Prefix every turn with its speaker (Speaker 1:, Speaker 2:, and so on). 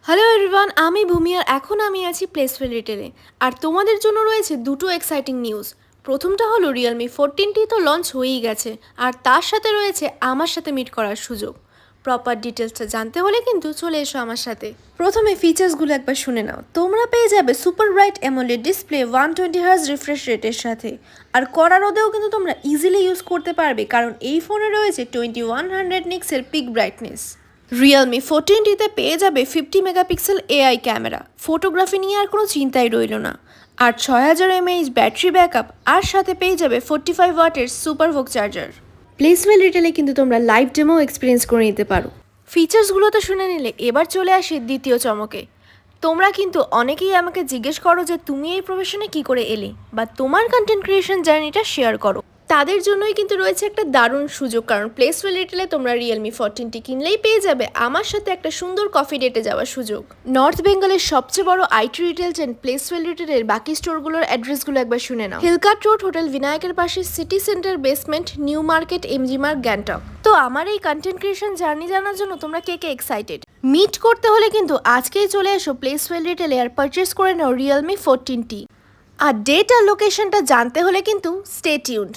Speaker 1: Hello everyone, আমি ভূমি আর এখন আমি আছি প্লেসওয়েল রিটেলে। আর তোমাদের জন্য রয়েছে দুটো এক্সাইটিং নিউজ। প্রথমটা হলো রিয়েলমি 14টি তো লঞ্চ হয়েই গেছে, আর তার সাথে রয়েছে আমার সাথে মিট করার সুযোগ। প্রপার ডিটেলসটা জানতে হলে কিন্তু চলে এসো আমার সাথে। প্রথমে ফিচার্সগুলো একবার শুনে নাও। তোমরা পেয়ে যাবে super bright AMOLED display 120 hertz refresh রেটের সাথে। আর কড়া রোদেও কিন্তু তোমরা ইজিলি ইউজ করতে পারবে, কারণ এই ফোনে রয়েছে 2100 নিক্সের পিক ব্রাইটনেস। রিয়েলমি 14টিতে পেয়ে যাবে 50 মেগাপিক্সেল এআই ক্যামেরা। ফটোগ্রাফি নিয়ে আর কোনো চিন্তাই রইল না। আর 6000 mAh ব্যাটারি ব্যাকআপ, আর সাথে পেয়ে যাবে 45 ওয়াটের সুপারভোক চার্জার। প্লেসওয়েল রিটেলে কিন্তু তোমরা লাইভ ডেমো এক্সপিরিয়েন্স করে নিতে পারো। ফিচার্সগুলো তো শুনে নিলে, এবার চলে আসি দ্বিতীয় চমকে। তোমরা কিন্তু অনেকেই আমাকে জিজ্ঞেস করো যে তুমি এই প্রফেশনে কি করে এলে, বা তোমার কন্টেন্ট ক্রিয়েশন জার্নিটা শেয়ার করো। তাদের জন্যই কিন্তু রয়েছে একটা দারুণ সুযোগ, কারণ প্লেসওয়েল রিটেলে তোমরা রিয়েলমি 14টি কিনলেই পেয়ে যাবে আমার সাথে একটা সুন্দর কফি ডেটে যাওয়ার সুযোগ। নর্থ বেঙ্গলের সবচেয়ে বড় আইটি রিটেল চেন প্লেসওয়েল রিটেলের বাকি স্টোরগুলোর অ্যাড্রেসগুলো একবার শুনে নাও। হিলকাট রোড, হোটেল বিনায়কের পাশে, city centre basement, new market, MG mark, Gangtok. তো আমার এই কন্টেন্ট ক্রিয়েশন জার্নি জানার জন্য তোমরা কে কে এক্সাইটেড? মিট করতে হলে কিন্তু আজকেই চলে এসো প্লেসওয়েল রিটেলে আর পারচেস করে নাও রিয়েলমি 14টি। আর ডেট আর লোকেশনটা জানতে হলে কিন্তু স্টে টিউনড।